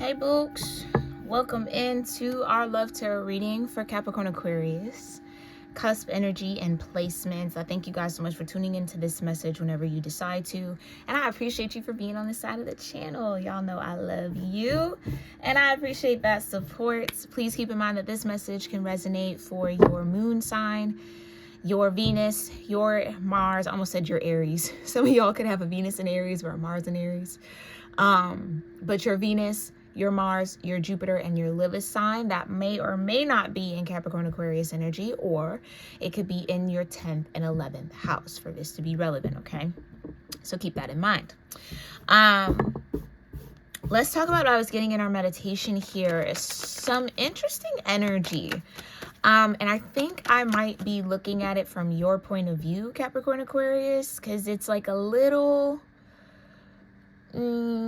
Hey books, welcome into our love tarot reading for Capricorn-Aquarius, cusp energy and placements. I thank you guys so much for tuning into this message whenever you decide to, and I appreciate you for being on this side of the channel. Y'all know I love you and I appreciate that support. Please keep in mind that this message can resonate for your moon sign, your Venus, your Mars. I almost said your Aries. Some of y'all could have a Venus in Aries or a Mars in Aries. But your Venus, your Mars, your Jupiter, and your Lilith sign, that may or may not be in Capricorn-Aquarius energy, or it could be in your 10th and 11th house for this to be relevant, okay? So keep that in mind. Let's talk about what I was getting in our meditation here. Some interesting energy. And I think I might be looking at it from your point of view, Capricorn-Aquarius, because it's like a little...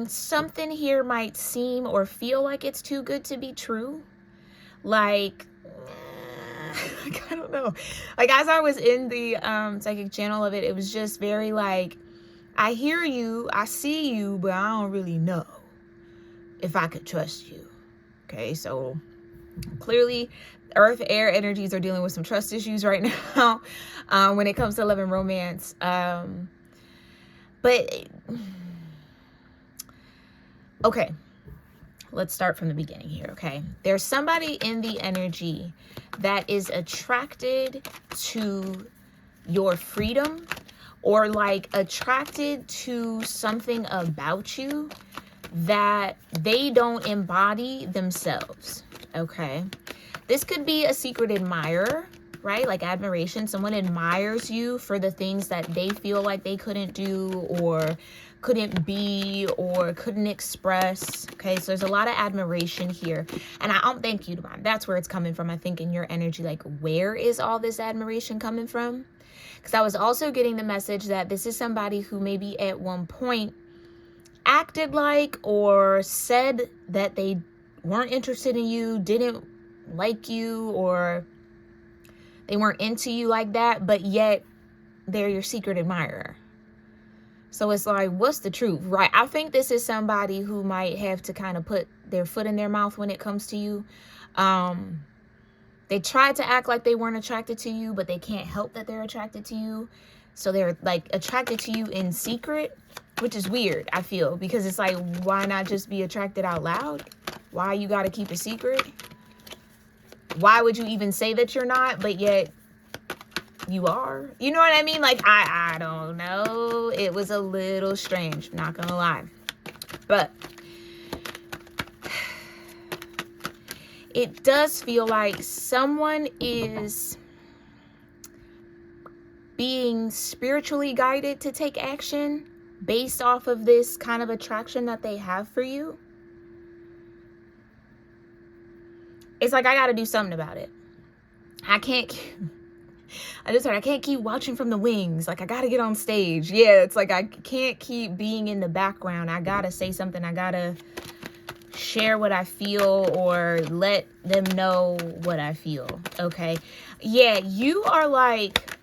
something here might seem or feel like it's too good to be true. Like, I don't know. Like, as I was in the psychic channel of it, it was just very like, I hear you, I see you, but I don't really know if I could trust you. Okay, so clearly earth air energies are dealing with some trust issues right now when it comes to love and romance. Okay, let's start from the beginning here, okay? There's somebody in the energy that is attracted to your freedom, or like attracted to something about you that they don't embody themselves, okay? This could be a secret admirer, right? Like admiration. Someone admires you for the things that they feel like they couldn't do or couldn't be or couldn't express. Okay, so there's a lot of admiration here, and I don't think you, Divine, that's where it's coming from. I think in your energy, like, where is all this admiration coming from? Because I was also getting the message that this is somebody who maybe at one point acted like or said that they weren't interested in you, didn't like you, or they weren't into you like that, but yet they're your secret admirer. So it's like, what's the truth, right? I think this is somebody who might have to kind of put their foot in their mouth when it comes to you. They tried to act like they weren't attracted to you, but they can't help that they're attracted to you. So they're like attracted to you in secret, which is weird, I feel, because it's like, why not just be attracted out loud? Why you got to keep a secret? Why would you even say that you're not, but yet you are? You know what I mean? Like, I don't know. It was a little strange, not gonna lie. But it does feel like someone is being spiritually guided to take action based off of this kind of attraction that they have for you. It's like, I got to do something about it. I can't keep watching from the wings. Like, I got to get on stage. Yeah, it's like, I can't keep being in the background. I got to say something. I got to share what I feel or let them know what I feel. Okay. Yeah, you are like,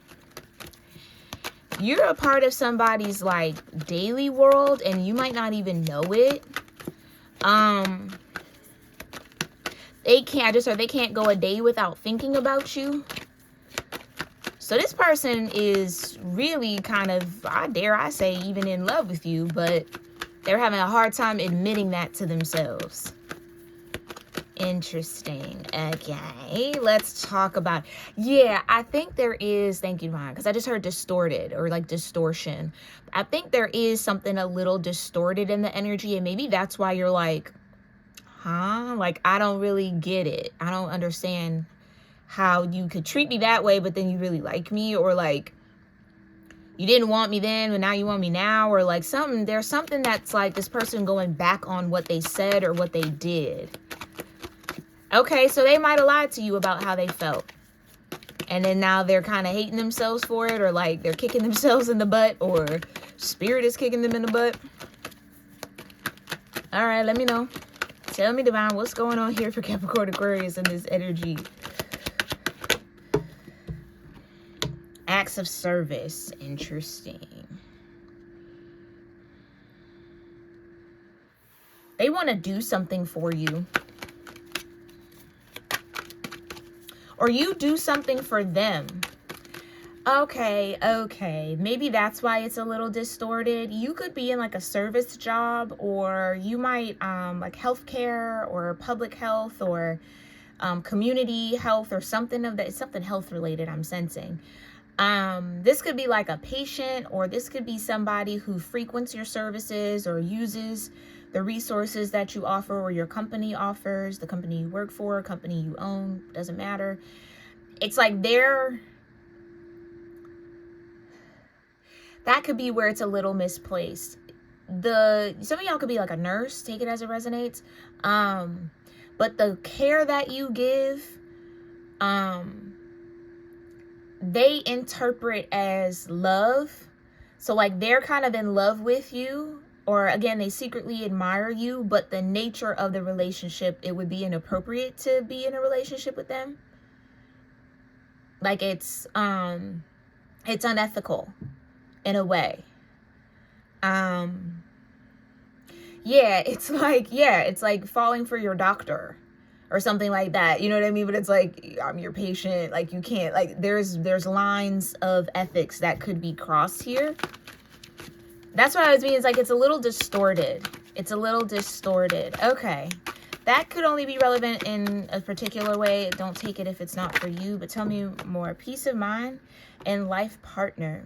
you're a part of somebody's like daily world and you might not even know it. They can't go a day without thinking about you. So this person is really kind of, dare I say, even in love with you, but they're having a hard time admitting that to themselves. Interesting. Okay, let's talk about, yeah, I think there is, thank you, Divine, because I just heard distorted or like distortion. I think there is something a little distorted in the energy, and maybe that's why you're like, huh? Like, I don't really get it. I don't understand how you could treat me that way, but then you really like me, or like you didn't want me then, but now you want me now, or like something, there's something that's like this person going back on what they said or what they did. Okay, so they might have lied to you about how they felt. And then now they're kind of hating themselves for it, or like they're kicking themselves in the butt, or spirit is kicking them in the butt. All right, let me know. Tell me, Divine, what's going on here for Capricorn-Aquarius in this energy? Acts of service. Interesting. They want to do something for you. Or you do something for them. Okay. Maybe that's why it's a little distorted. You could be in like a service job, or you might like healthcare or public health or community health or something of that. It's something health related, I'm sensing. This could be like a patient, or this could be somebody who frequents your services or uses the resources that you offer, or your company offers, the company you work for, company you own, doesn't matter. It's like that could be where it's a little misplaced. Some of y'all could be like a nurse, take it as it resonates. But the care that you give, they interpret as love. So like they're kind of in love with you, or again, they secretly admire you, but the nature of the relationship, it would be inappropriate to be in a relationship with them. Like it's unethical in a way. It's like falling for your doctor or something like that. You know what I mean? But it's like, I'm your patient. Like you can't, like there's lines of ethics that could be crossed here. That's what I was meaning. It's like, it's a little distorted. Okay. That could only be relevant in a particular way. Don't take it if it's not for you, but tell me more. Peace of mind and life partner.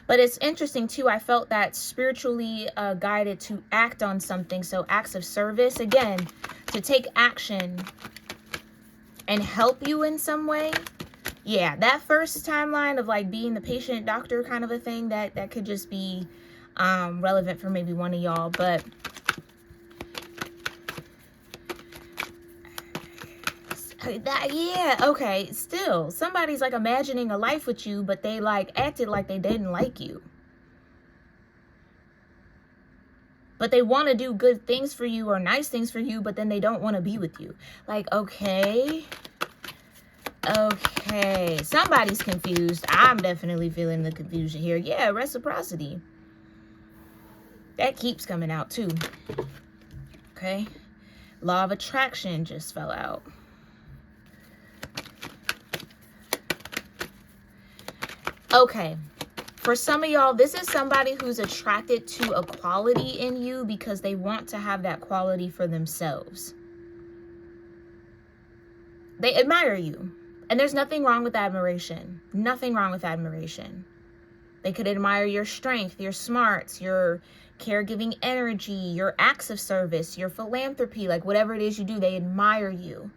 But it's interesting too. I felt that spiritually guided to act on something. So acts of service, again, to take action and help you in some way. Yeah, that first timeline of like being the patient doctor kind of a thing, that could just be relevant for maybe one of y'all. But okay, still somebody's like imagining a life with you, but they like acted like they didn't like you, but they want to do good things for you or nice things for you, but then they don't want to be with you. Like, okay, somebody's confused. I'm definitely feeling the confusion here. Yeah, reciprocity, that keeps coming out too. Okay, law of attraction just fell out. Okay, for some of y'all, this is somebody who's attracted to a quality in you because they want to have that quality for themselves. They admire you. And there's nothing wrong with admiration. Nothing wrong with admiration. They could admire your strength, your smarts, your caregiving energy, your acts of service, your philanthropy, like whatever it is you do, they admire you.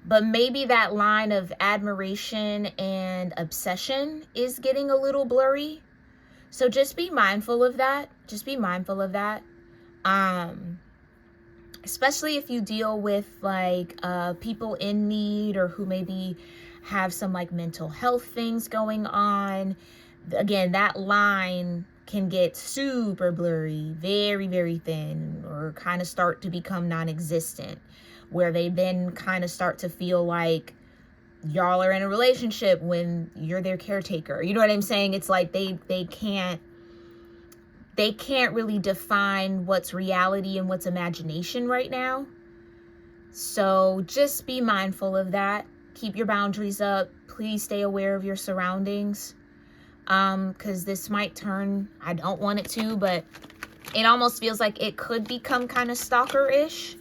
But maybe that line of admiration and obsession is getting a little blurry. So just be mindful of that. Especially if you deal with like people in need, or who maybe have some like mental health things going on. Again, that line can get super blurry, very, very thin, or kind of start to become non-existent, where they then kind of start to feel like y'all are in a relationship when you're their caretaker. You know what I'm saying? It's like they can't really define what's reality and what's imagination right now. So just be mindful of that. Keep your boundaries up. Please stay aware of your surroundings. Because this might turn, I don't want it to, but it almost feels like it could become kind of stalker-ish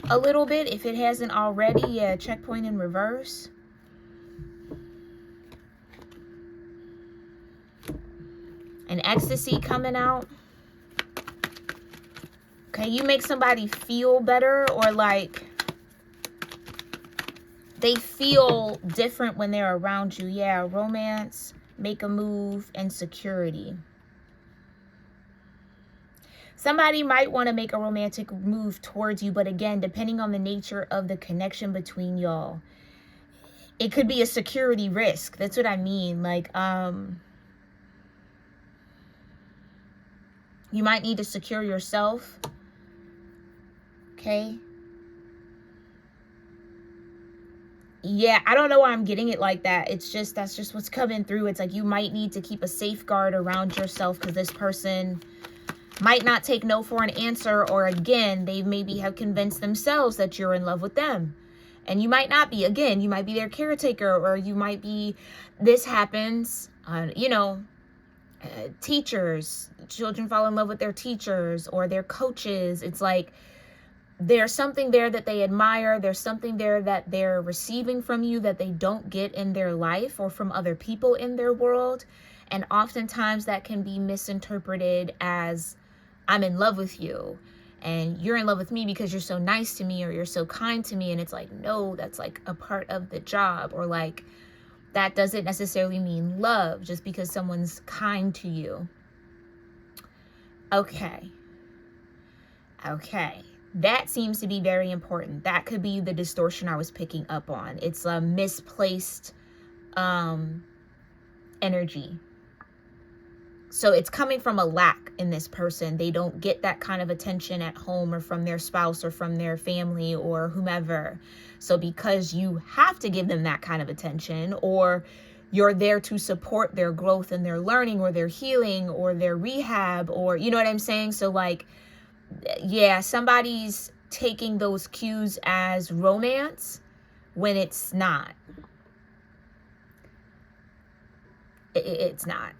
a little bit if it hasn't already. Yeah, checkpoint in reverse. And ecstasy coming out. Okay, you make somebody feel better, or like they feel different when they're around you. Yeah, romance, make a move, and security. Somebody might want to make a romantic move towards you, but again, depending on the nature of the connection between y'all, it could be a security risk. That's what I mean. Like, you might need to secure yourself. Okay. Yeah, I don't know why I'm getting it like that. It's just, that's just what's coming through. It's like you might need to keep a safeguard around yourself because this person might not take no for an answer, or again, they maybe have convinced themselves that you're in love with them. And you might not be. Again, you might be their caretaker, or you might be, this happens, teachers, children fall in love with their teachers or their coaches. It's like there's something there that they admire. There's something there that they're receiving from you that they don't get in their life or from other people in their world. And oftentimes that can be misinterpreted as, I'm in love with you and you're in love with me because you're so nice to me or you're so kind to me. And it's like, no, that's like a part of the job, or like that doesn't necessarily mean love just because someone's kind to you. Okay. That seems to be very important. That could be the distortion I was picking up on. It's a misplaced energy. So it's coming from a lack in this person. They don't get that kind of attention at home or from their spouse or from their family or whomever. So because you have to give them that kind of attention, or you're there to support their growth and their learning or their healing or their rehab, or you know what I'm saying? So like, yeah, somebody's taking those cues as romance when it's not. It's not.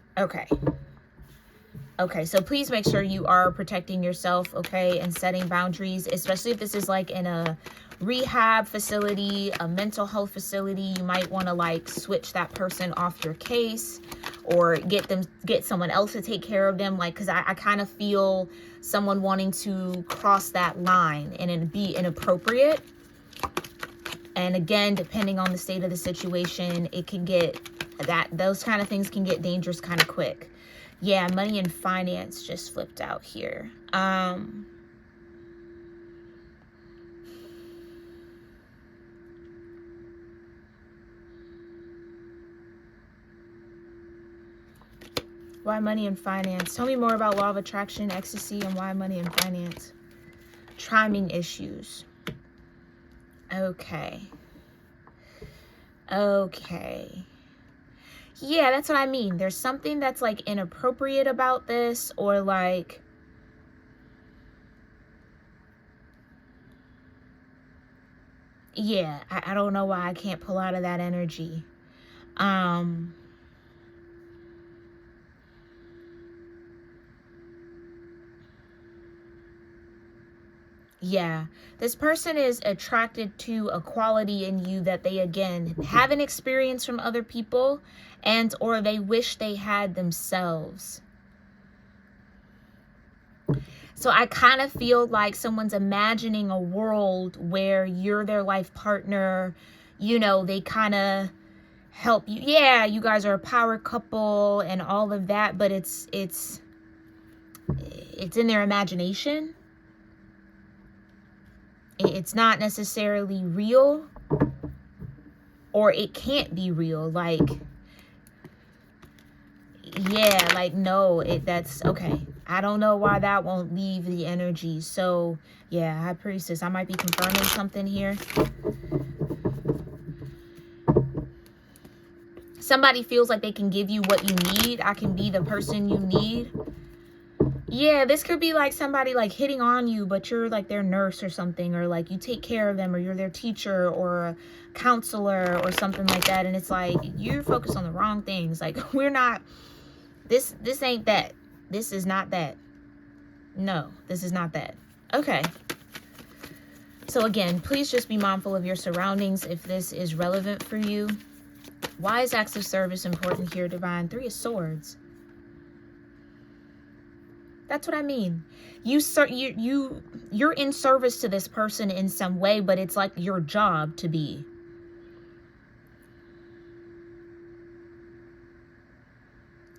Okay, so please make sure you are protecting yourself, okay, and setting boundaries, especially if this is like in a rehab facility, a mental health facility. You might want to like switch that person off your case, or get someone else to take care of them, like, because I kind of feel someone wanting to cross that line and it be inappropriate. And again, depending on the state of the situation, it can get those kind of things can get dangerous kind of quick. Yeah, money and finance just flipped out here. Why money and finance? Tell me more about law of attraction, ecstasy, and why money and finance. Timing issues. Okay. Yeah, that's what I mean. There's something that's like inappropriate about this, or like, yeah, I don't know why I can't pull out of that energy. Yeah, this person is attracted to a quality in you that they, again, haven't experienced from other people, and or they wish they had themselves. So I kind of feel like someone's imagining a world where you're their life partner. You know, they kind of help you. Yeah, you guys are a power couple and all of that, but it's in their imagination. It's not necessarily real, or it can't be real. Like, yeah, like, no, that's okay. I don't know why that won't leave the energy. So yeah, High Priestess, I might be confirming something here. Somebody feels like they can give you what you need. I can be the person you need. Yeah, this could be like somebody like hitting on you, but you're like their nurse or something, or like you take care of them, or you're their teacher or a counselor or something like that. And it's like, you're focused on the wrong things. Like, we're not, this ain't that. This is not that. No, this is not that. Okay. So again, please just be mindful of your surroundings if this is relevant for you. Why is acts of service important here, Divine? 3 of Swords. That's what I mean. You're in service to this person in some way, but it's like your job to be.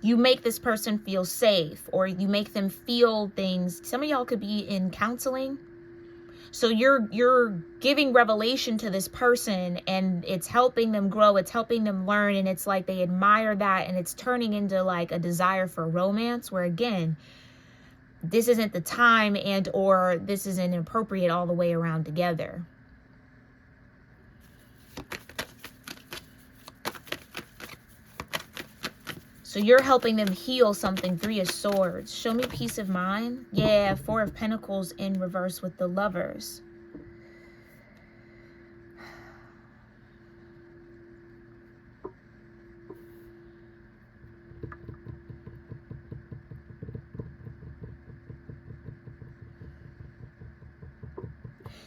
You make this person feel safe, or you make them feel things. Some of y'all could be in counseling. So you're giving revelation to this person, and it's helping them grow, it's helping them learn, and it's like they admire that, and it's turning into like a desire for romance, where again, this isn't the time, and or this isn't appropriate all the way around together. So you're helping them heal something. 3 of Swords. Show me peace of mind. Yeah, 4 of Pentacles in reverse with the Lovers.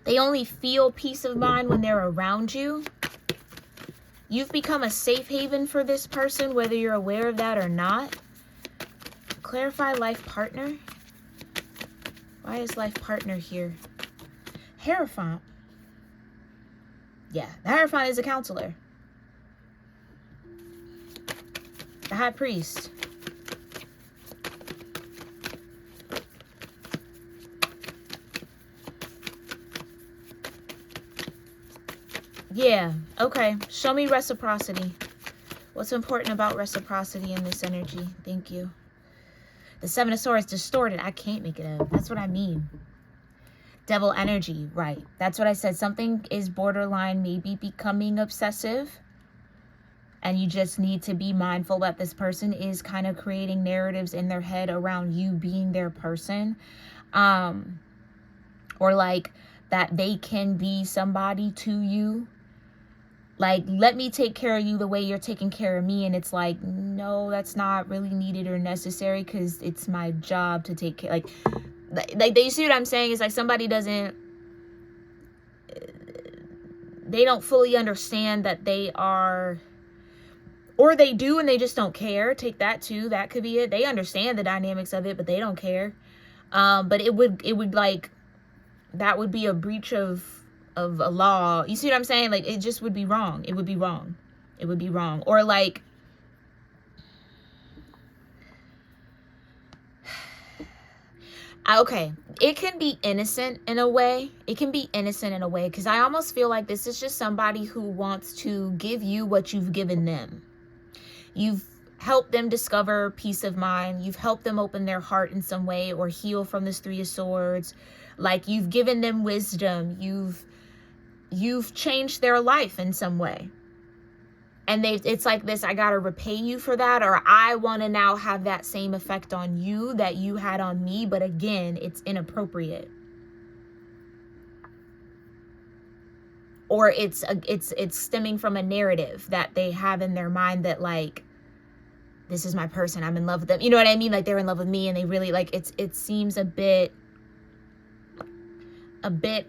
They only feel peace of mind when they're around you. You've become a safe haven for this person, whether you're aware of that or not. Clarify life partner. Why is life partner here? Hierophant. Yeah, the Hierophant is a counselor. The High Priest. Yeah, okay. Show me reciprocity. What's important about reciprocity in this energy? Thank you. The 7 of Swords distorted. I can't make it up. That's what I mean. Devil energy, right. That's what I said. Something is borderline, maybe becoming obsessive. And you just need to be mindful that this person is kind of creating narratives in their head around you being their person. Or like that they can be somebody to you. Like, let me take care of you the way you're taking care of me. And it's like, no, that's not really needed or necessary because it's my job to take care. Like, they see what I'm saying? It's like somebody doesn't, they don't fully understand that they are, or they do and they just don't care. Take that too. That could be it. They understand the dynamics of it, but they don't care. But it would like, that would be a breach of a law. You see what I'm saying? Like, it just would be wrong. It would be wrong. It would be wrong. Or like, okay, it can be innocent in a way. It can be innocent in a way because I almost feel like this is just somebody who wants to give you what you've given them. You've helped them discover peace of mind. You've helped them open their heart in some way or heal from this 3 of Swords. Like, you've given them wisdom. You've changed their life in some way. And it's like this, I gotta repay you for that, or I want to now have that same effect on you that you had on me. But again, it's inappropriate. Or it's stemming from a narrative that they have in their mind that like, this is my person, I'm in love with them. You know what I mean? Like, they're in love with me and they really like, it seems a bit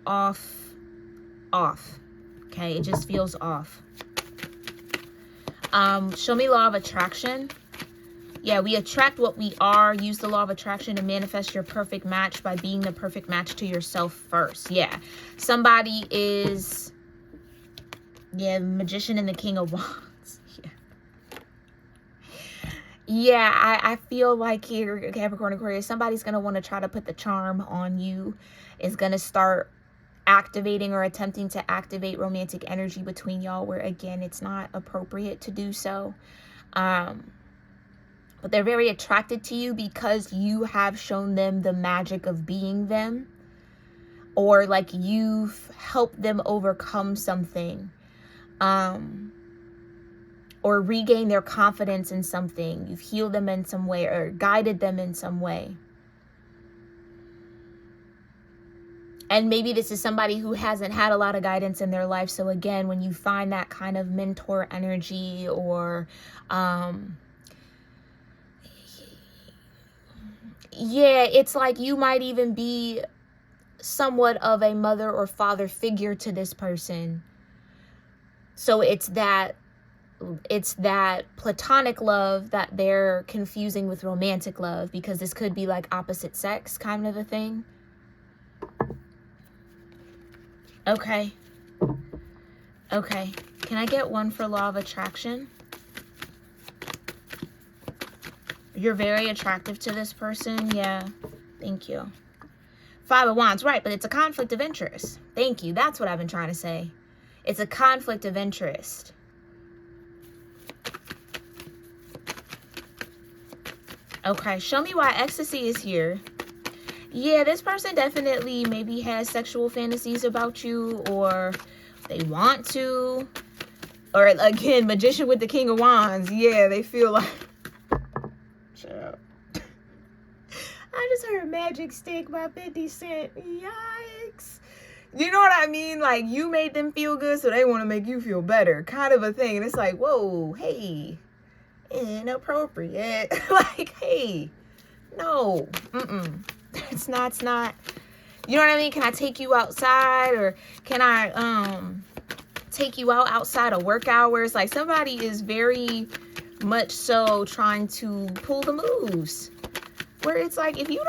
off. Okay, it just feels off. Show me law of attraction. Yeah, we attract what we are. Use the law of attraction to manifest your perfect match by being the perfect match to yourself first. Yeah, somebody is, yeah, Magician and the King of Wands. Yeah, I feel like here, Capricorn-Aquarius, somebody's going to want to try to put the charm on you. Is going to start activating or attempting to activate romantic energy between y'all, where again, it's not appropriate to do so. But they're very attracted to you because you have shown them the magic of being them, or like you've helped them overcome something, or regain their confidence in something. You've healed them in some way or guided them in some way. And maybe this is somebody who hasn't had a lot of guidance in their life. So again, when you find that kind of mentor energy, or yeah, it's like you might even be somewhat of a mother or father figure to this person. So it's that platonic love that they're confusing with romantic love, because this could be like opposite sex kind of a thing. Okay. Okay. Can I get one for law of attraction? You're very attractive to this person. Yeah. Thank you. 5 of Wands. Right. But it's a conflict of interest. Thank you. That's what I've been trying to say. It's a conflict of interest. Okay. Show me why ecstasy is here. Yeah, this person definitely maybe has sexual fantasies about you, or they want to. Or again, Magician with the King of Wands. Yeah, they feel like Chill. I just heard Magic Stick by 50 Cent. Yikes. You know what I mean? Like, you made them feel good, so they want to make you feel better. Kind of a thing. And it's like, whoa, hey, inappropriate. Like, hey, no. It's not. You know what I mean? Can I take you outside? Or can I take you outside of work hours? Like, somebody is very much so trying to pull the moves. Where it's like, if you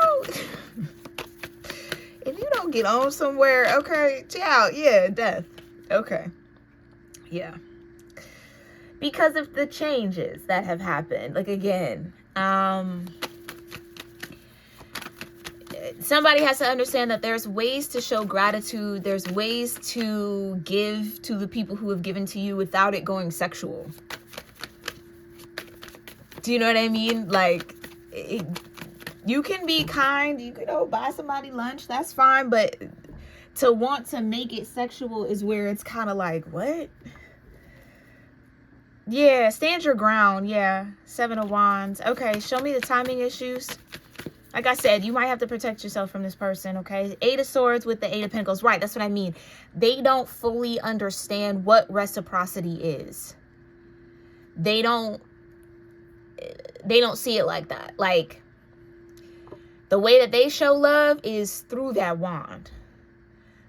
don't get on somewhere, okay, ciao, yeah, death. Okay. Yeah. Because of the changes that have happened. Like, again, somebody has to understand that there's ways to show gratitude. There's ways to give to the people who have given to you without it going sexual. Do you know what I mean? Like, you can be kind. You can buy somebody lunch. That's fine. But to want to make it sexual is where it's kind of like, what? Yeah, stand your ground. Yeah, 7 of Wands. Okay, show me the timing issues. Like I said, you might have to protect yourself from this person, okay? 8 of Swords with the 8 of Pentacles. Right, that's what I mean. They don't fully understand what reciprocity is. They don't see it like that. Like, the way that they show love is through that wand.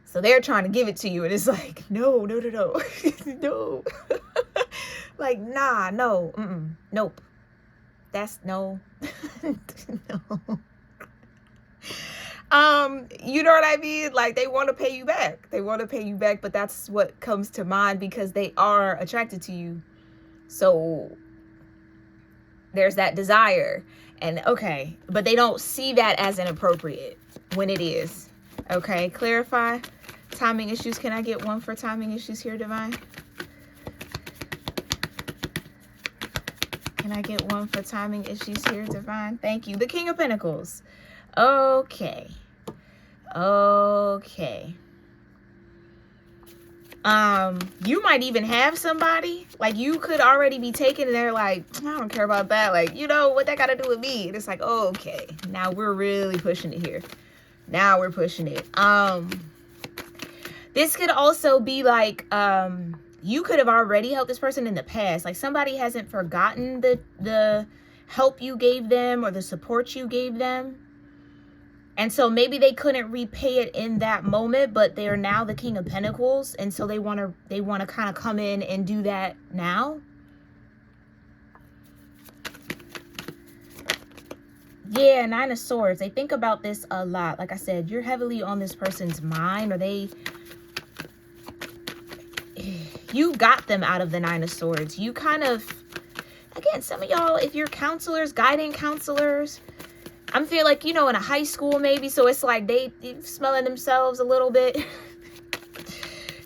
So they're trying to give it to you, and it's like, no. No. Like, nah, no. Nope. That's no. No. You know what I mean? Like, they want to pay you back. But that's what comes to mind because they are attracted to you. So there's that desire. And okay, but they don't see that as inappropriate when it is. Okay, clarify timing issues. Can I get one for timing issues here, Divine? Can I get one for timing issues here, Divine? Thank you. The King of Pentacles. Okay. You might even have somebody, like, you could already be taken and they're like, I don't care about that. Like, you know what that got to do with me? And it's like, oh, okay, now we're really pushing it here. Now we're pushing it. This could also be like, you could have already helped this person in the past. Like, somebody hasn't forgotten the help you gave them or the support you gave them. And so maybe they couldn't repay it in that moment, but they're now the King of Pentacles. And so they want to kind of come in and do that now. Yeah, 9 of Swords. They think about this a lot. Like I said, you're heavily on this person's mind, or you got them out of the 9 of Swords. You kind of, again, some of y'all, if you're counselors, guiding counselors, I'm feel like, in a high school maybe, so it's like they smelling themselves a little bit.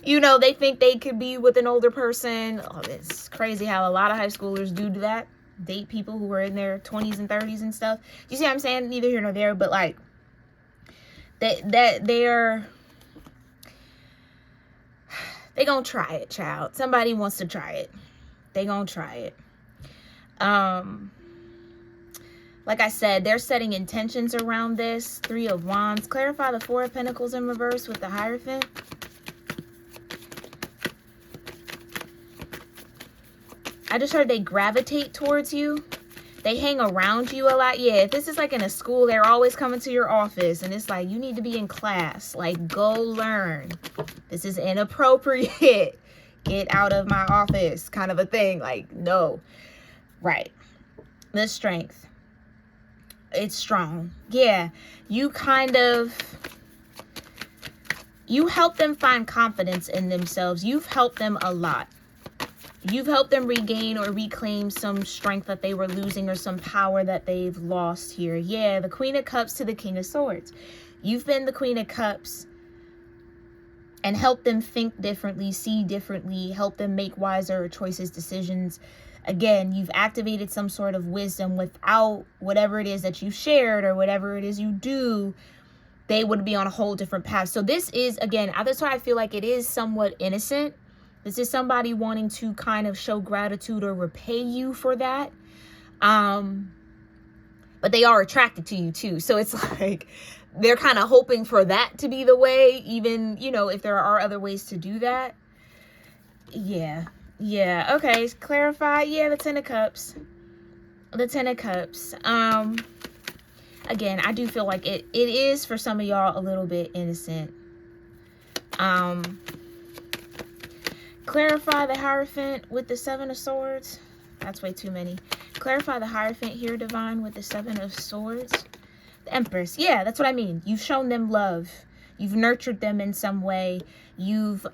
They think they could be with an older person. Oh, it's crazy how a lot of high schoolers do that. Date people who are in their 20s and 30s and stuff. You see what I'm saying? Neither here nor there, but like, they're gonna try it, child. Somebody wants to try it. They gonna try it. Like I said, they're setting intentions around this. 3 of Wands. Clarify the 4 of Pentacles in reverse with the Hierophant. I just heard they gravitate towards you. They hang around you a lot. Yeah, if this is like in a school, they're always coming to your office. And it's like, you need to be in class. Like, go learn. This is inappropriate. Get out of my office kind of a thing. Like, no. Right. The Strength. It's strong. Yeah, you help them find confidence in themselves. You've helped them a lot. You've helped them regain or reclaim some strength that they were losing or some power that they've lost here. Yeah, the Queen of Cups to the King of Swords. You've been the Queen of Cups and helped them think differently, see differently, help them make wiser choices, decisions. Again, you've activated some sort of wisdom. Without whatever it is that you shared or whatever it is you do, they would be on a whole different path. So this is, again, that's why I feel like it is somewhat innocent. This is somebody wanting to kind of show gratitude or repay you for that. but they are attracted to you too. So it's like they're kind of hoping for that to be the way, even, you know, if there are other ways to do that. Yeah. Okay, clarify. Yeah, the Ten of Cups. The Ten of Cups. Again, I do feel like it is for some of y'all a little bit innocent. Clarify the Hierophant with the Seven of Swords. That's way too many. Clarify the Hierophant here, Divine, with the Seven of Swords. The Empress. Yeah, that's what I mean. You've shown them love. You've nurtured them in some way. You've,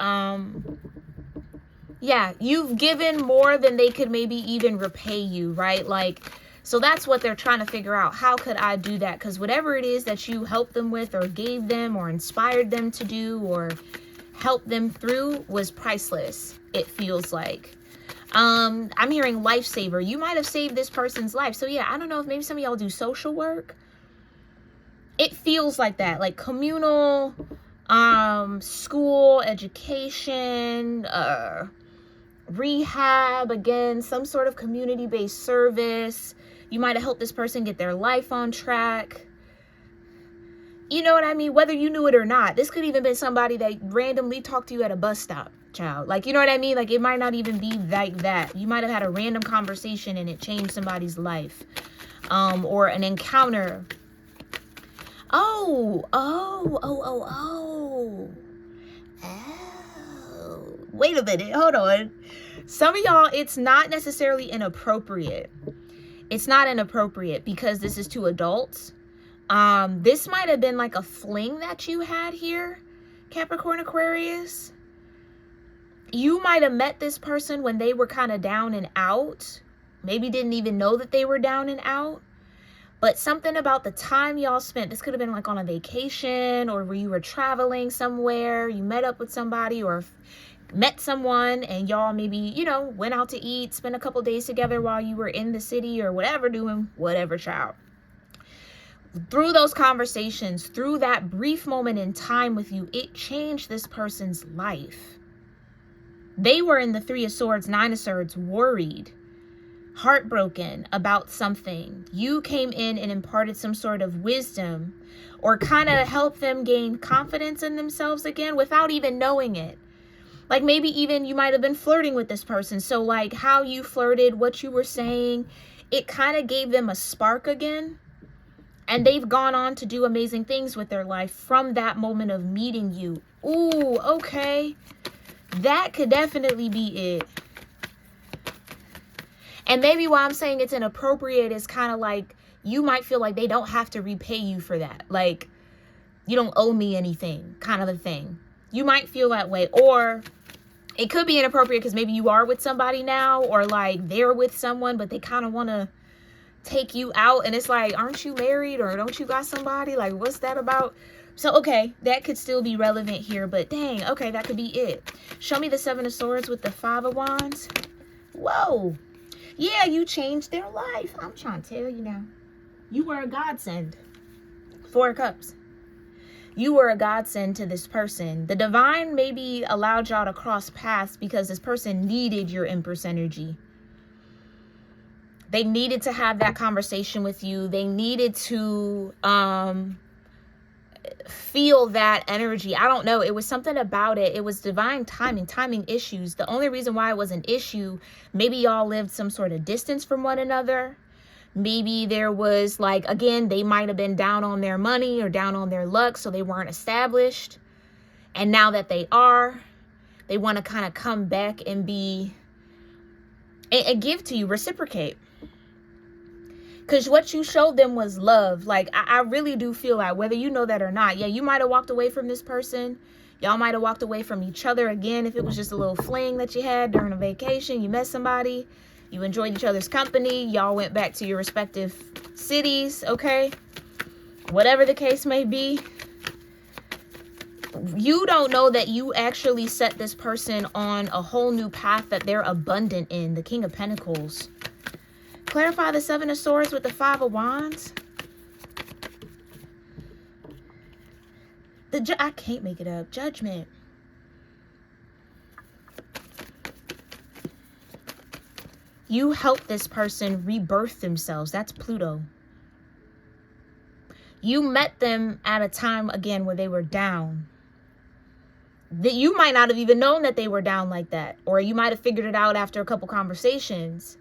yeah, you've given more than they could maybe even repay you, right? Like, so that's what they're trying to figure out. How could I do that? Because whatever it is that you helped them with or gave them or inspired them to do or helped them through was priceless, it feels like. I'm hearing lifesaver. You might have saved this person's life. So yeah, I don't know if maybe some of y'all do social work. It feels like that, like communal, school, education, rehab, again, some sort of community-based service. You might have helped this person get their life on track. You know what I mean? Whether you knew it or not. This could even been somebody that randomly talked to you at a bus stop, child. Like, you know what I mean? Like, it might not even be like that. You might have had a random conversation and it changed somebody's life. Or an encounter. Oh. Wait a minute. Hold on. Some of y'all, it's not necessarily inappropriate. It's not inappropriate because this is two adults. This might have been like a fling that you had here, Capricorn-Aquarius. You might have met this person when they were kind of down and out. Maybe didn't even know that they were down and out. But something about the time y'all spent, this could have been like on a vacation or where you were traveling somewhere. You met up with somebody or met someone and y'all maybe, you know, went out to eat, spent a couple days together while you were in the city or whatever, doing whatever, child. Through those conversations, through that brief moment in time with you, it changed this person's life. They were in the Three of Swords, Nine of Swords, worried, heartbroken about something. You came in and imparted some sort of wisdom or kind of helped them gain confidence in themselves again without even knowing it. Like maybe even you might have been flirting with this person. So like how you flirted, what you were saying, it kind of gave them a spark again. And they've gone on to do amazing things with their life from that moment of meeting you. Ooh, okay. That could definitely be it. And maybe why I'm saying it's inappropriate is kind of like you might feel like they don't have to repay you for that. Like, you don't owe me anything, kind of a thing. You might feel that way. Or it could be inappropriate because maybe you are with somebody now or like they're with someone, but they kind of want to take you out and it's like, aren't you married or don't you got somebody? Like, what's that about? So, okay, that could still be relevant here, but dang, okay, that could be it. Show me the Seven of Swords with the Five of Wands. Whoa. Yeah, you changed their life. I'm trying to tell you now. You were a godsend. Four of Cups. You were a godsend to this person. The divine maybe allowed y'all to cross paths because this person needed your Empress energy. They needed to have that conversation with you. They needed to feel that energy. I don't know. It was something about it. It was divine timing issues. The only reason why it was an issue, maybe y'all lived some sort of distance from one another. Maybe there was like, again, they might have been down on their money or down on their luck, so they weren't established. And now that they are, they want to kind of come back and be, and give to you, reciprocate. Because what you showed them was love. Like, I really do feel like, whether you know that or not, yeah, you might have walked away from this person. Y'all might have walked away from each other again if it was just a little fling that you had during a vacation. You met somebody. You enjoyed each other's company. Y'all went back to your respective cities, okay? Whatever the case may be. You don't know that you actually set this person on a whole new path that they're abundant in. The King of Pentacles. Clarify the Seven of Swords with the Five of Wands. I can't make it up. Judgment. You help this person rebirth themselves. That's Pluto. You met them at a time, again, where they were down. That you might not have even known that they were down like that. Or you might have figured it out after a couple conversations.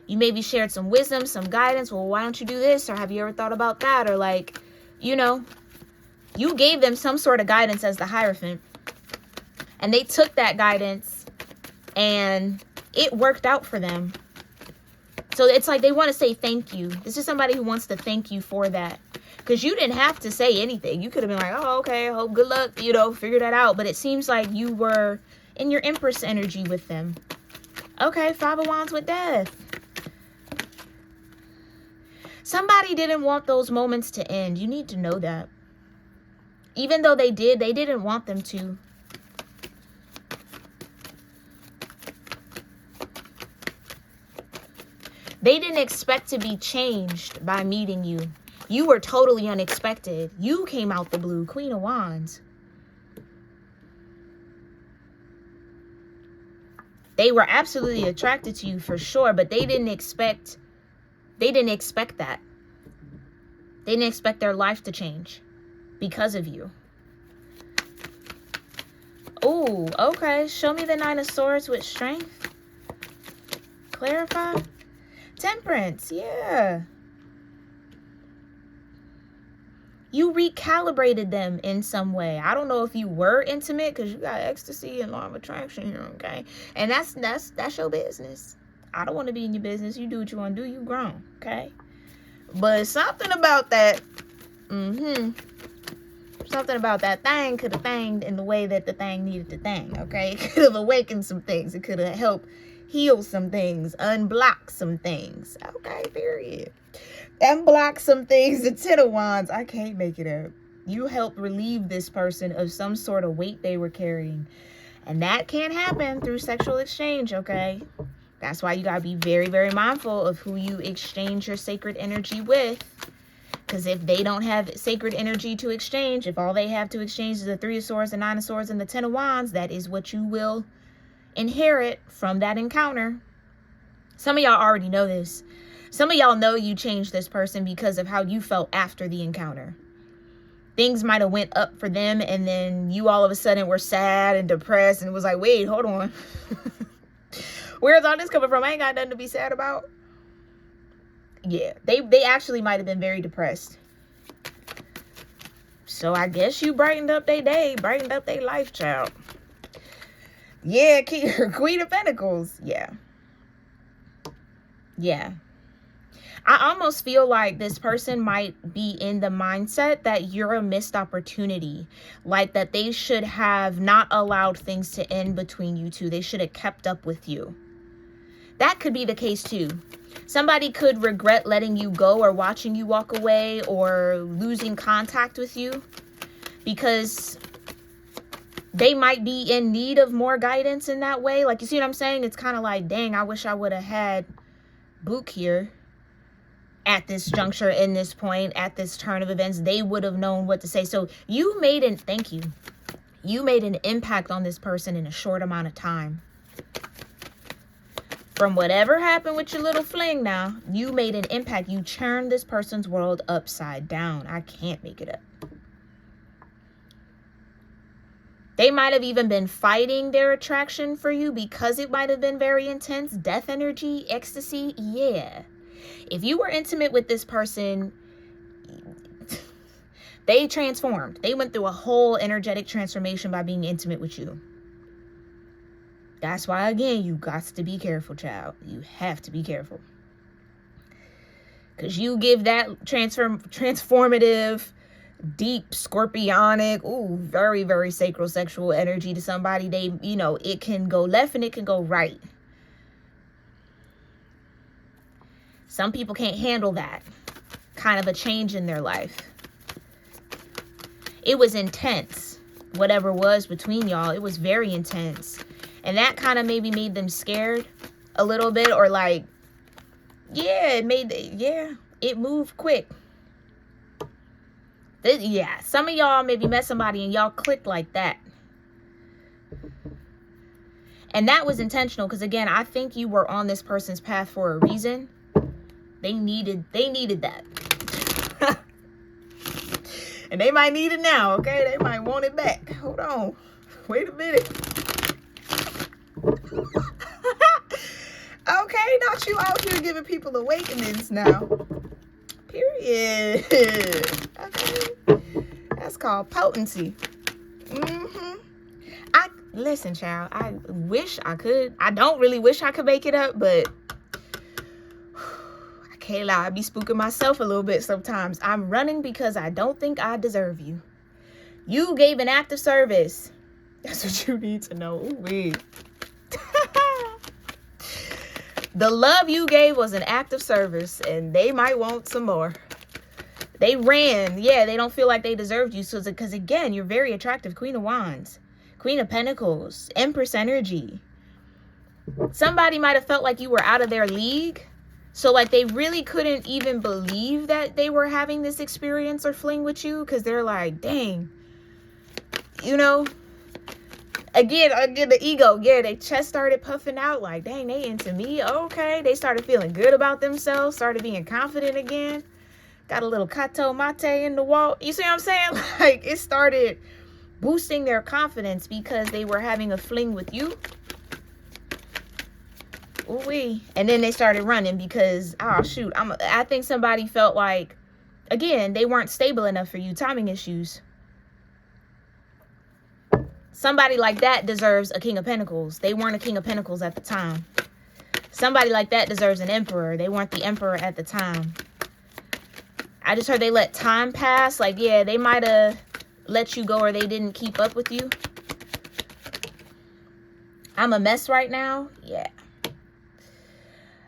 You maybe shared some wisdom, some guidance. Well, why don't you do this? Or have you ever thought about that? Or like, you know, you gave them some sort of guidance as the Hierophant. And they took that guidance and it worked out for them. So it's like they want to say thank you. This is somebody who wants to thank you for that. Because you didn't have to say anything. You could have been like, oh, okay, I hope, good luck, you know, figure that out. But it seems like you were in your Empress energy with them. Okay, Five of Wands with Death. Somebody didn't want those moments to end. You need to know that. Even though they did, they didn't want them to. They didn't expect to be changed by meeting you. You were totally unexpected. You came out the blue, Queen of Wands. They were absolutely attracted to you for sure, but they didn't expect that. They didn't expect their life to change because of you. Oh, okay. Show me the Nine of Swords with strength. Clarify. Temperance, yeah. You recalibrated them in some way. I don't know if you were intimate because you got ecstasy and law of attraction here, okay? And that's your business. I don't want to be in your business. You do what you want to do. You grown, okay? But something about that, something about that thing could have thanged in the way that the thing needed to thang, okay? It could have awakened some things. It could have helped heal some things, unblock some things. Okay, period. Unblock some things. The Ten of Wands. I can't make it up. You helped relieve this person of some sort of weight they were carrying. And that can't happen through sexual exchange, okay? That's why you gotta be very, very mindful of who you exchange your sacred energy with. Because if they don't have sacred energy to exchange, if all they have to exchange is the Three of Swords, the Nine of Swords, and the Ten of Wands, that is what you will inherit from that encounter. Some of y'all already know this. Some of y'all know you changed this person because of how you felt after the encounter. Things might have went up for them and then you all of a sudden were sad and depressed and was like, wait, hold on. Where's all this coming from? I ain't got nothing to be sad about. Yeah, they actually might have been very depressed. So I guess you brightened up their day, brightened up their life, child. Yeah, Queen of Pentacles. Yeah. Yeah. I almost feel like this person might be in the mindset that you're a missed opportunity. Like that they should have not allowed things to end between you two. They should have kept up with you. That could be the case too. Somebody could regret letting you go or watching you walk away or losing contact with you because they might be in need of more guidance in that way. Like, you see what I'm saying? It's kind of like, dang, I wish I would have had Book here at this juncture, in this point, at this turn of events. They would have known what to say. So you made an, thank you. You made an impact on this person in a short amount of time. From whatever happened with your little fling now, you made an impact. You turned this person's world upside down. I can't make it up. They might have even been fighting their attraction for you because it might have been very intense. Death energy, ecstasy, yeah. If you were intimate with this person, they transformed. They went through a whole energetic transformation by being intimate with you. That's why, again, you got to be careful, child. You have to be careful. Because you give that transformative, deep, scorpionic, ooh, very, very sacral sexual energy to somebody. They, you know, it can go left and it can go right. Some people can't handle that kind of a change in their life. It was intense. Whatever was between y'all, it was very intense. And that kind of maybe made them scared a little bit, or like, yeah, it moved quick. Yeah, some of y'all maybe met somebody and y'all clicked like that. And that was intentional because, again, I think you were on this person's path for a reason. They needed that. And they might need it now, okay? They might want it back. Hold on. Wait a minute. Okay, not you out here giving people awakenings now. Period. Okay. That's called potency. Listen, child, I wish I could. I don't really wish I could make it up, but I can't lie. I be spooking myself a little bit sometimes. I'm running because I don't think I deserve you. You gave an act of service. That's what you need to know. Ooh-wee. The love you gave was an act of service, and they might want some more. They ran. Yeah, they don't feel like they deserved you. So, because again, you're very attractive. Queen of Wands. Queen of Pentacles, Empress energy. Somebody might have felt like you were out of their league. So like they really couldn't even believe that they were having this experience or fling with you. Because they're like, dang. You know. Again, the ego. Yeah, their chest started puffing out like, dang, they into me. Okay. They started feeling good about themselves. Started being confident again. Got a little cato mate in the wall. You see what I'm saying? Like it started boosting their confidence because they were having a fling with you. Ooh-wee. And then they started running because, oh shoot, I think somebody felt like, again, they weren't stable enough for you. Timing issues. Somebody like that deserves a King of Pentacles. They weren't a King of Pentacles at the time. Somebody like that deserves an Emperor. They weren't the Emperor at the time. I just heard they let time pass. Like, yeah, they might have let you go or they didn't keep up with you. I'm a mess right now. Yeah.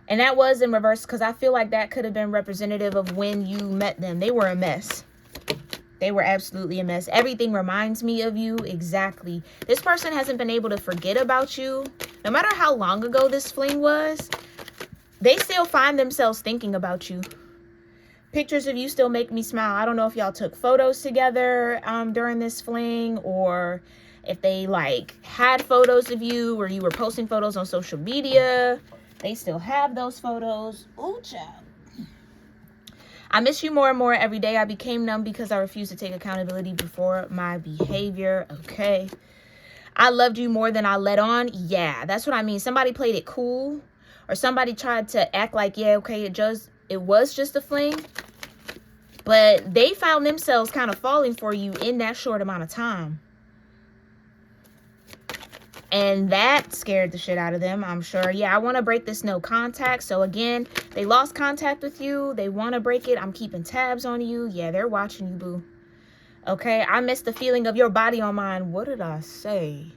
And that was in reverse because I feel like that could have been representative of when you met them. They were a mess. They were absolutely a mess. Everything reminds me of you. Exactly. This person hasn't been able to forget about you. No matter how long ago this fling was, they still find themselves thinking about you. Pictures of you still make me smile. I don't know if y'all took photos together during this fling or if they like had photos of you or you were posting photos on social media. They still have those photos. Ooh, child. I miss you more and more every day. I became numb because I refused to take accountability for my behavior. Okay. I loved you more than I let on. Yeah, that's what I mean. Somebody played it cool or somebody tried to act like, yeah, okay, it was just a fling. But they found themselves kind of falling for you in that short amount of time. And that scared the shit out of them, I'm sure. Yeah, I want to break this no contact. So again, they lost contact with you. They want to break it. I'm keeping tabs on you. Yeah, they're watching you, boo. Okay, I miss the feeling of your body on mine. What did I say?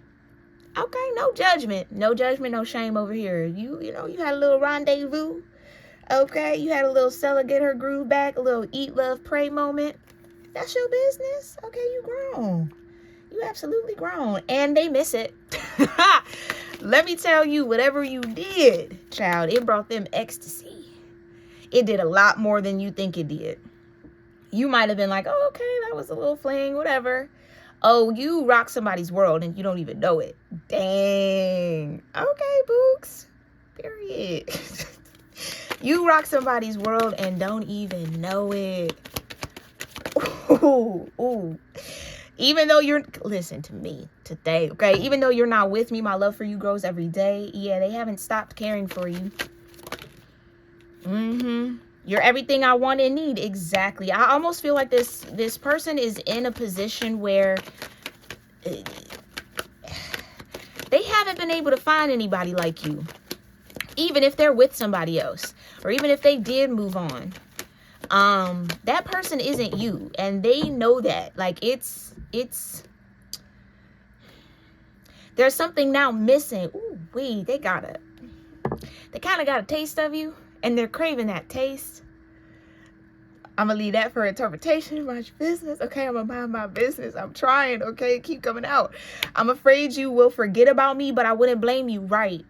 Okay, no judgment. No judgment, no shame over here. You know, you had a little rendezvous. Okay, you had a little Stella get her groove back, a little eat, love, pray moment. That's your business. Okay, you grown. You absolutely grown. And they miss it. Let me tell you, whatever you did, child, it brought them ecstasy. It did a lot more than you think it did. You might have been like, oh, okay, that was a little fling, whatever. Oh, you rock somebody's world and you don't even know it. Dang. Okay, books. Period. You rock somebody's world and don't even know it. Ooh, ooh. Even though listen to me today, okay? Even though you're not with me, my love for you grows every day. Yeah, they haven't stopped caring for you. You're everything I want and need. Exactly. I almost feel like this person is in a position where they haven't been able to find anybody like you. Even if they're with somebody else. Or even if they did move on. That person isn't you. And they know that. Like, there's something now missing. Ooh, they kind of got a taste of you. And they're craving that taste. I'm going to leave that for interpretation. Mind your business. Okay, I'm going to mind my business. I'm trying. Okay, keep coming out. I'm afraid you will forget about me, but I wouldn't blame you. Right.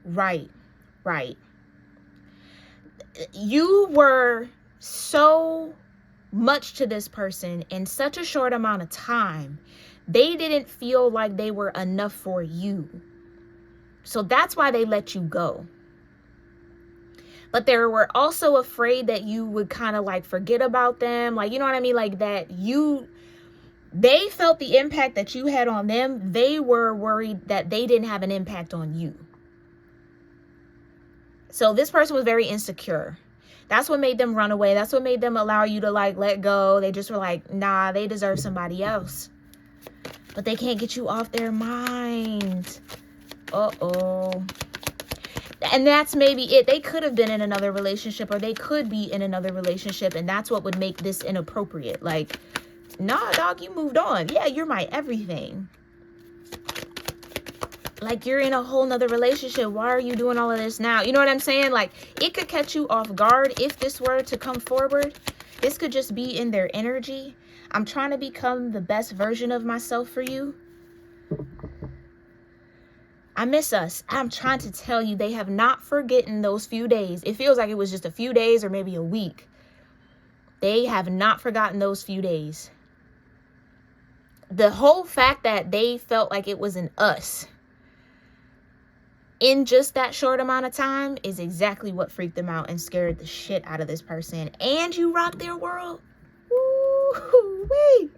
You were so much to this person in such a short amount of time. They didn't feel like they were enough for you. So that's why they let you go. But they were also afraid that you would kind of like forget about them. Like, you know what I mean? Like that They felt the impact that you had on them. They were worried that they didn't have an impact on you. So this person was very insecure. That's what made them run away. That's what made them allow you to like let go. They just were like, nah, they deserve somebody else. But they can't get you off their mind. Uh-oh. And that's maybe it. They could have been in another relationship, or they could be in another relationship, and that's what would make this inappropriate. Like, nah, dog, you moved on. Yeah, you're my everything. Like, you're in a whole nother relationship. Why are you doing all of this now? You know what I'm saying? Like, it could catch you off guard if this were to come forward. This could just be in their energy. I'm trying to become the best version of myself for you. I miss us. I'm trying to tell you, they have not forgotten those few days. It feels like it was just a few days or maybe a week. They have not forgotten those few days. The whole fact that they felt like it was an us in just that short amount of time is exactly what freaked them out and scared the shit out of this person. And you rocked their world. Woo-wee.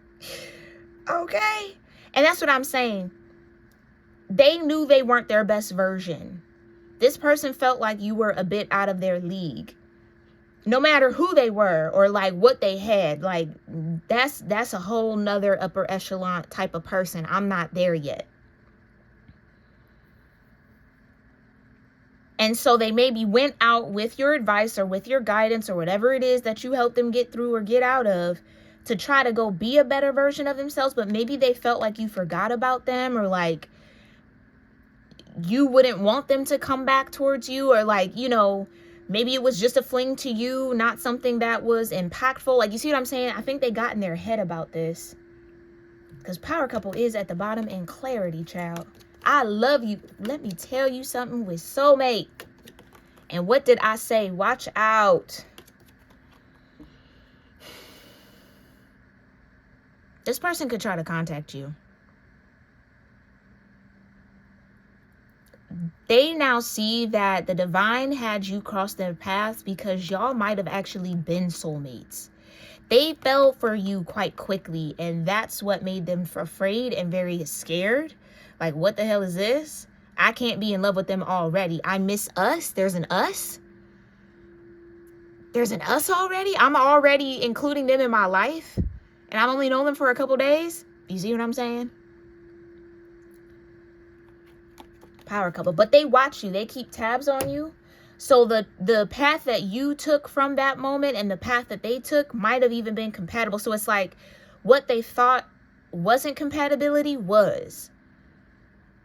Okay. And that's what I'm saying. They knew they weren't their best version. This person felt like you were a bit out of their league. No matter who they were or like what they had, like that's a whole nother upper echelon type of person. I'm not there yet. And so they maybe went out with your advice or with your guidance or whatever it is that you helped them get through or get out of to try to go be a better version of themselves. But maybe they felt like you forgot about them, or like you wouldn't want them to come back towards you, or like, you know, maybe it was just a fling to you, not something that was impactful. Like, you see what I'm saying? I think they got in their head about this, because power couple is at the bottom in clarity, child. I love you. Let me tell you something with soulmate. And what did I say? Watch out. This person could try to contact you. They now see that the divine had you cross their paths because y'all might have actually been soulmates. They fell for you quite quickly, and that's what made them afraid and very scared. Like, what the hell is this? I can't be in love with them already. I miss us. There's an us. There's an us already. I'm already including them in my life, and I've only known them for a couple days. You see what I'm saying? Power couple. But they watch you. They keep tabs on you. So the path that you took from that moment and the path that they took might have even been compatible. So it's like what they thought wasn't compatibility was.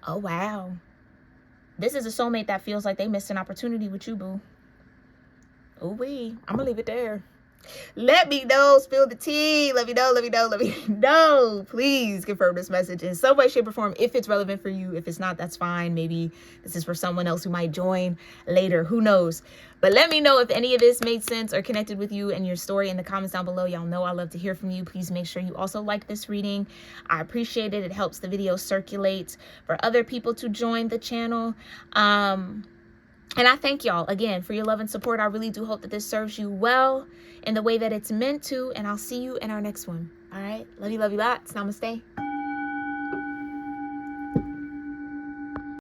Oh, wow. This is a soulmate that feels like they missed an opportunity with you, boo. Oh, wee. I'm going to leave it there. Let me know. Spill the tea. Let me know. Let me know. Let me know. Please confirm this message in some way, shape, or form if it's relevant for you. If it's not, that's fine. Maybe this is for someone else who might join later. Who knows? But let me know if any of this made sense or connected with you and your story in the comments down below. Y'all know I love to hear from you. Please make sure you also like this reading. I appreciate it. It helps the video circulate for other people to join the channel. And I thank y'all again for your love and support. I really do hope that this serves you well in the way that it's meant to. And I'll see you in our next one. All right. Love you lots. Namaste.